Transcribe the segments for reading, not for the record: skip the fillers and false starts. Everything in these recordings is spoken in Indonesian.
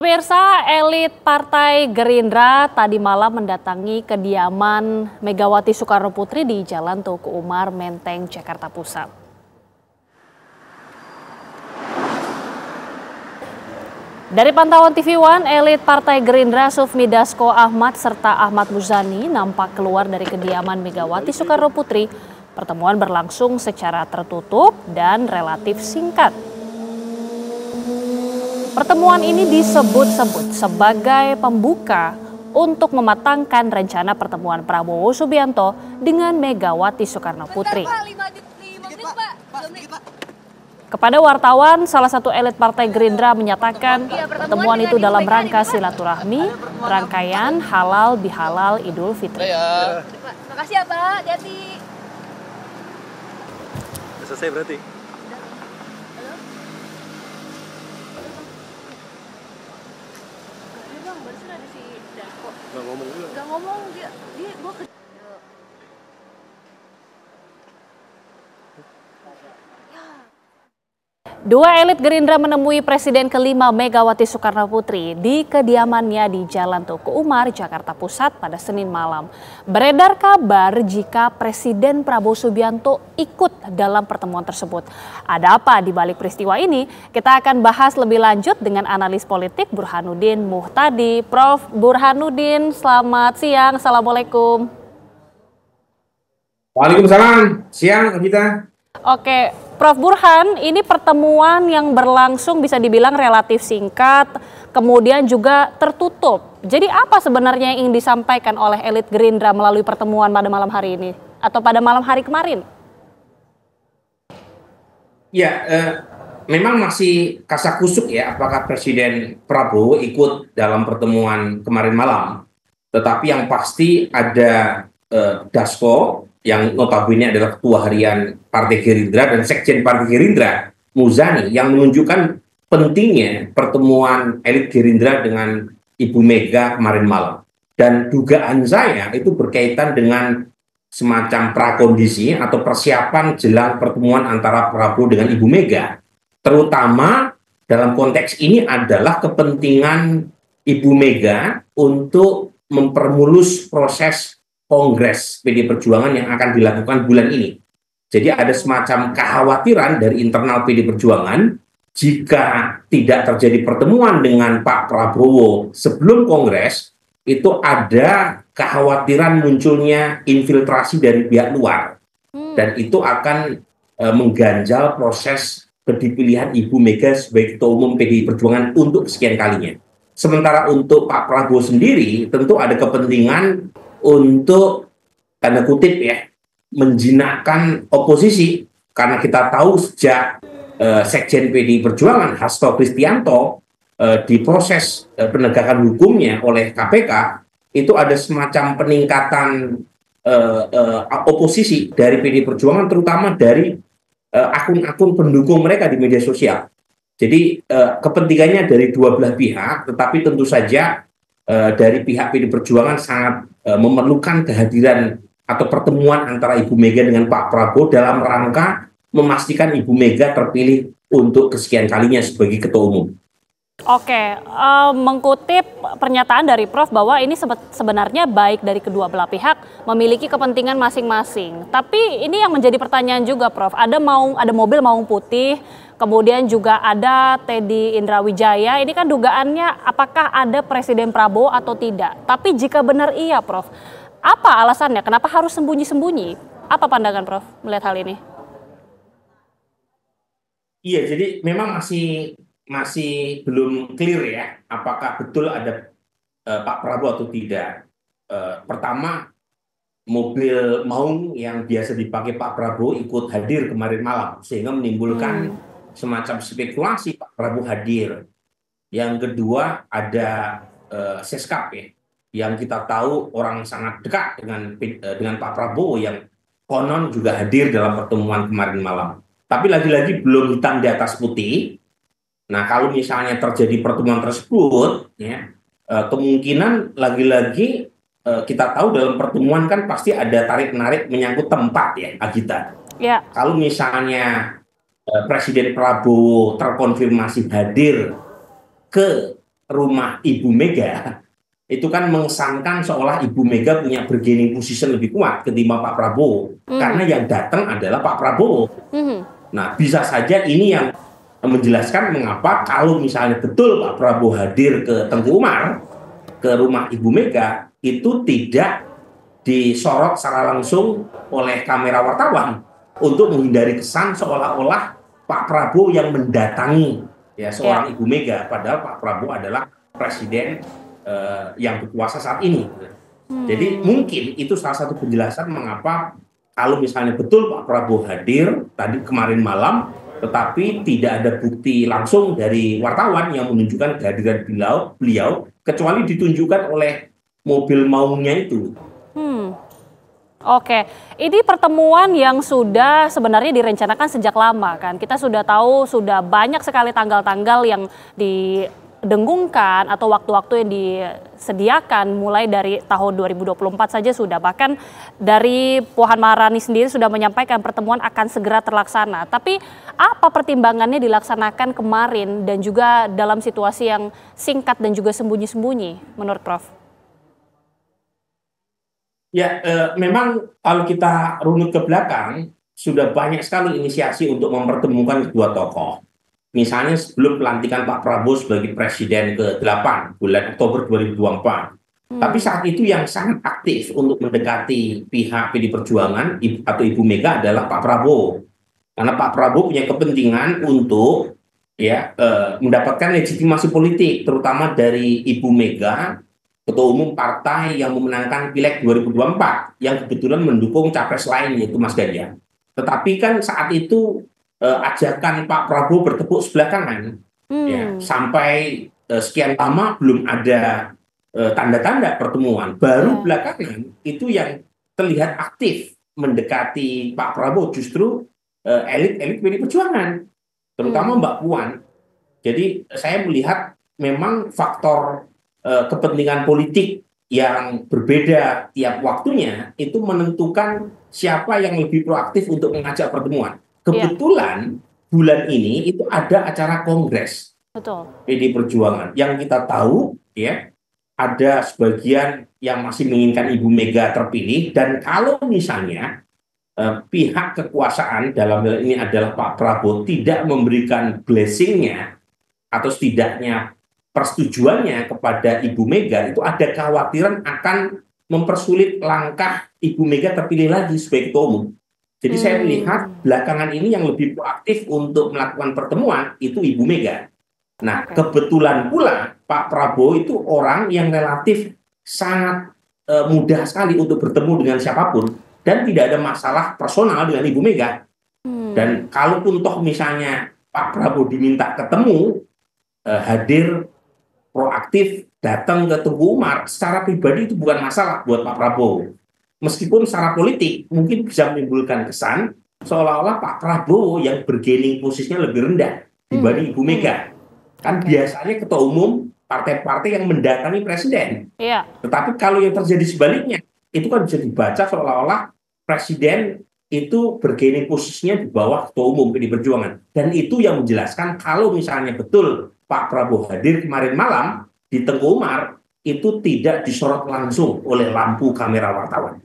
Pemirsa, elit Partai Gerindra tadi malam mendatangi kediaman Megawati Soekarno Putri di Jalan Teuku Umar, Menteng, Jakarta Pusat. Dari pantauan TV One, elit Partai Gerindra Sufmi Dasko Ahmad serta Ahmad Muzani nampak keluar dari kediaman Megawati Soekarno Putri. Pertemuan berlangsung secara tertutup dan relatif singkat. Pertemuan ini disebut-sebut sebagai pembuka untuk mematangkan rencana pertemuan Prabowo Subianto dengan Megawati Soekarno Putri. Kepada wartawan, salah satu elit Partai Gerindra menyatakan pertemuan itu dalam rangka silaturahmi rangkaian halal bihalal Idul Fitri. Makasih ya Pak, hati-hati. Selesai berarti? Barusan ada si Dasko. Nggak ngomong juga? Nggak ngomong, dia gua ke... Dua elit Gerindra menemui Presiden kelima Megawati Soekarno Putri di kediamannya di Jalan Teuku Umar, Jakarta Pusat pada Senin malam. Beredar kabar jika Presiden Prabowo Subianto ikut dalam pertemuan tersebut. Ada apa di balik peristiwa ini? Kita akan bahas lebih lanjut dengan analis politik Burhanuddin Muhtadi. Prof. Burhanuddin, selamat siang. Assalamualaikum. Waalaikumsalam. Siang kita. Oke, Prof. Burhan, ini pertemuan yang berlangsung bisa dibilang relatif singkat, kemudian juga tertutup. Jadi apa sebenarnya yang ingin disampaikan oleh elit Gerindra melalui pertemuan pada malam hari ini atau pada malam hari kemarin? Ya, memang masih kasakusuk ya apakah Presiden Prabowo ikut dalam pertemuan kemarin malam. Tetapi yang pasti ada Dasko yang notabene adalah ketua harian Partai Gerindra dan Sekjen Partai Gerindra, Muzani, yang menunjukkan pentingnya pertemuan elit Gerindra dengan Ibu Mega kemarin malam. Dan dugaan saya itu berkaitan dengan semacam prakondisi atau persiapan jelang pertemuan antara Prabowo dengan Ibu Mega. Terutama dalam konteks ini adalah kepentingan Ibu Mega untuk mempermulus proses Kongres PD Perjuangan yang akan dilakukan bulan ini. Jadi ada semacam kekhawatiran dari internal PD Perjuangan jika tidak terjadi pertemuan dengan Pak Prabowo sebelum Kongres, itu ada kekhawatiran munculnya infiltrasi dari pihak luar. Dan itu akan mengganjal proses kedipilihan Ibu Mega sebagai Ketua Umum PDI Perjuangan untuk sekian kalinya. Sementara untuk Pak Prabowo sendiri tentu ada kepentingan untuk tanda kutip ya menjinakkan oposisi, karena kita tahu sejak Sekjen PDI Perjuangan Hasto Kristianto diproses penegakan hukumnya oleh KPK, itu ada semacam peningkatan oposisi dari PDI Perjuangan, terutama dari akun-akun pendukung mereka di media sosial. Jadi kepentingannya dari dua belah pihak, tetapi tentu saja dari pihak PD Perjuangan sangat memerlukan kehadiran atau pertemuan antara Ibu Mega dengan Pak Prabowo dalam rangka memastikan Ibu Mega terpilih untuk kesekian kalinya sebagai Ketua Umum. Oke, mengutip pernyataan dari Prof bahwa ini sebenarnya baik dari kedua belah pihak memiliki kepentingan masing-masing. Tapi ini yang menjadi pertanyaan juga, Prof. Ada mobil maung putih, kemudian juga ada Teddy Indrawijaya. Ini kan dugaannya apakah ada Presiden Prabowo atau tidak. Tapi jika benar iya, Prof, apa alasannya? Kenapa harus sembunyi-sembunyi? Apa pandangan Prof melihat hal ini? Iya, jadi memang masih belum clear ya apakah betul ada Pak Prabowo atau tidak. Pertama, mobil maung yang biasa dipakai Pak Prabowo ikut hadir kemarin malam sehingga menimbulkan semacam spekulasi Pak Prabowo hadir. Yang kedua ada Seskap ya, yang kita tahu orang sangat dekat dengan Pak Prabowo yang konon juga hadir dalam pertemuan kemarin malam. Tapi lagi-lagi belum hitam di atas putih. Nah, kalau misalnya terjadi pertemuan tersebut, ya, kemungkinan lagi-lagi kita tahu dalam pertemuan kan pasti ada tarik-menarik menyangkut tempat ya, Agita. Ya. Kalau misalnya Presiden Prabowo terkonfirmasi hadir ke rumah Ibu Mega itu kan mengesankan seolah Ibu Mega punya bargaining position lebih kuat ketimbang Pak Prabowo, karena yang datang adalah Pak Prabowo. Nah, bisa saja ini yang menjelaskan mengapa kalau misalnya betul Pak Prabowo hadir ke Tengku Umar, ke rumah Ibu Mega, itu tidak disorot secara langsung oleh kamera wartawan untuk menghindari kesan seolah-olah Pak Prabowo yang mendatangi ya seorang Ibu Mega, padahal Pak Prabowo adalah presiden yang berkuasa saat ini. Jadi mungkin itu salah satu penjelasan mengapa kalau misalnya betul Pak Prabowo hadir tadi kemarin malam, tetapi tidak ada bukti langsung dari wartawan yang menunjukkan kehadiran beliau kecuali ditunjukkan oleh mobil maungnya itu. Oke, ini pertemuan yang sudah sebenarnya direncanakan sejak lama kan. Kita sudah tahu sudah banyak sekali tanggal-tanggal yang didengungkan atau waktu-waktu yang disediakan mulai dari tahun 2024 saja sudah. Bahkan dari Puan Maharani sendiri sudah menyampaikan pertemuan akan segera terlaksana. Tapi apa pertimbangannya dilaksanakan kemarin dan juga dalam situasi yang singkat dan juga sembunyi-sembunyi menurut Prof? Ya, memang kalau kita runut ke belakang, sudah banyak sekali inisiasi untuk mempertemukan kedua tokoh. Misalnya sebelum pelantikan Pak Prabowo sebagai Presiden ke-8 bulan Oktober 2024. Tapi saat itu yang sangat aktif untuk mendekati pihak PD Perjuangan atau Ibu Mega adalah Pak Prabowo. Karena Pak Prabowo punya kepentingan untuk mendapatkan legitimasi politik, terutama dari Ibu Mega, Ketua Umum partai yang memenangkan Pileg 2024 yang kebetulan mendukung capres lain yaitu Mas Ganjar. Tetapi kan saat itu ajakan Pak Prabowo bertepuk sebelah kanan, ya, sampai sekian lama belum ada tanda-tanda pertemuan. Baru belakangan itu yang terlihat aktif mendekati Pak Prabowo justru elit-elit PD Perjuangan, terutama Mbak Puan. Jadi saya melihat memang faktor kepentingan politik yang berbeda tiap waktunya itu menentukan siapa yang lebih proaktif untuk mengajak pertemuan. Kebetulan bulan ini itu ada acara kongres PD Perjuangan yang kita tahu ya ada sebagian yang masih menginginkan Ibu Mega terpilih, dan kalau misalnya pihak kekuasaan dalam hal ini adalah Pak Prabowo tidak memberikan blessingnya atau setidaknya persetujuannya kepada Ibu Mega, itu ada kekhawatiran akan mempersulit langkah Ibu Mega terpilih lagi sebagai ketua umum. Jadi saya melihat belakangan ini yang lebih proaktif untuk melakukan pertemuan itu Ibu Mega. Nah, kebetulan pula Pak Prabowo itu orang yang relatif sangat mudah sekali untuk bertemu dengan siapapun dan tidak ada masalah personal dengan Ibu Mega. Dan kalaupun toh misalnya Pak Prabowo diminta ketemu, hadir proaktif datang ke Tengku Umar secara pribadi itu bukan masalah buat Pak Prabowo. Meskipun secara politik mungkin bisa menimbulkan kesan seolah-olah Pak Prabowo yang bargaining posisinya lebih rendah dibanding Ibu Mega. Kan biasanya ketua umum partai-partai yang mendatangi presiden. Tetapi kalau yang terjadi sebaliknya, itu kan bisa dibaca seolah-olah presiden itu bargaining posisinya di bawah ketua umum PD Perjuangan. Dan itu yang menjelaskan kalau misalnya betul Pak Prabowo hadir kemarin malam di Tengku Umar, itu tidak disorot langsung oleh lampu kamera wartawan.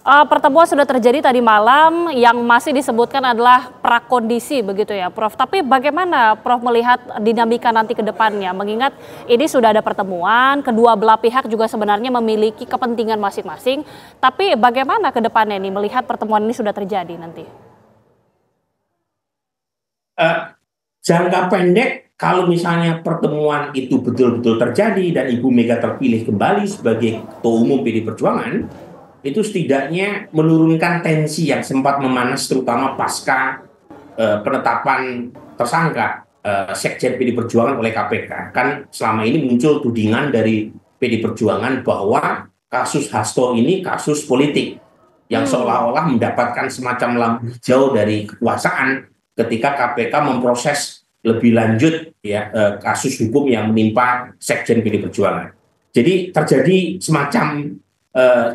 Pertemuan sudah terjadi tadi malam, yang masih disebutkan adalah prakondisi begitu ya Prof. Tapi bagaimana Prof melihat dinamika nanti ke depannya? Mengingat ini sudah ada pertemuan, kedua belah pihak juga sebenarnya memiliki kepentingan masing-masing. Tapi bagaimana ke depannya nih melihat pertemuan ini sudah terjadi nanti? Jangka pendek, kalau misalnya pertemuan itu betul-betul terjadi dan Ibu Mega terpilih kembali sebagai ketua umum PD Perjuangan, itu setidaknya menurunkan tensi yang sempat memanas terutama pasca penetapan tersangka Sekjen PD Perjuangan oleh KPK. Kan selama ini muncul tudingan dari PD Perjuangan bahwa kasus Hasto ini kasus politik yang seolah-olah mendapatkan semacam lampu hijau dari kekuasaan ketika KPK memproses lebih lanjut ya kasus hukum yang menimpa Sekjen PD Perjuangan. Jadi terjadi semacam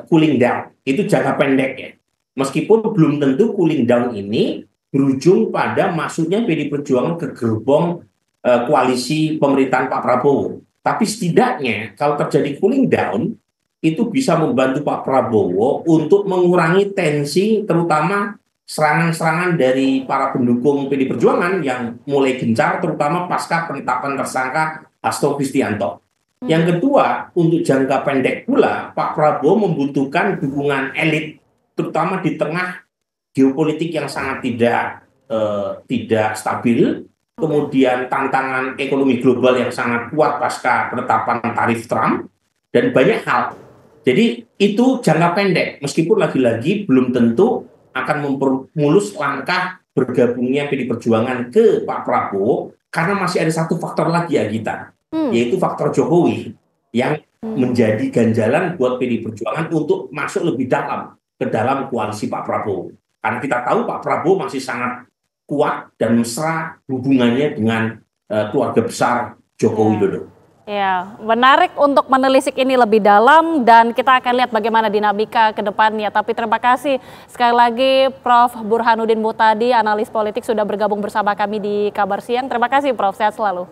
cooling down, itu jangka pendek ya. Meskipun belum tentu cooling down ini berujung pada masuknya PD Perjuangan ke gerbong koalisi pemerintahan Pak Prabowo. Tapi setidaknya kalau terjadi cooling down, itu bisa membantu Pak Prabowo untuk mengurangi tensi, terutama serangan-serangan dari para pendukung PD Perjuangan yang mulai gencar, terutama pasca penetapan tersangka Hasto Kristianto. Yang kedua, untuk jangka pendek pula, Pak Prabowo membutuhkan dukungan elit, terutama di tengah geopolitik yang sangat tidak stabil, kemudian tantangan ekonomi global yang sangat kuat pasca penetapan tarif Trump, dan banyak hal. Jadi itu jangka pendek, meskipun lagi-lagi belum tentu akan mempermulus langkah bergabungnya PD Perjuangan ke Pak Prabowo, karena masih ada satu faktor lagi ya kita, yaitu faktor Jokowi yang menjadi ganjalan buat PD Perjuangan untuk masuk lebih dalam ke dalam koalisi Pak Prabowo. Karena kita tahu Pak Prabowo masih sangat kuat dan mesra hubungannya dengan keluarga besar Joko Widodo. Ya, menarik untuk menelisik ini lebih dalam dan kita akan lihat bagaimana dinamika ke depannya. Tapi terima kasih sekali lagi Prof. Burhanuddin Muhtadi, analis politik sudah bergabung bersama kami di Kabar Siang. Terima kasih Prof, sehat selalu.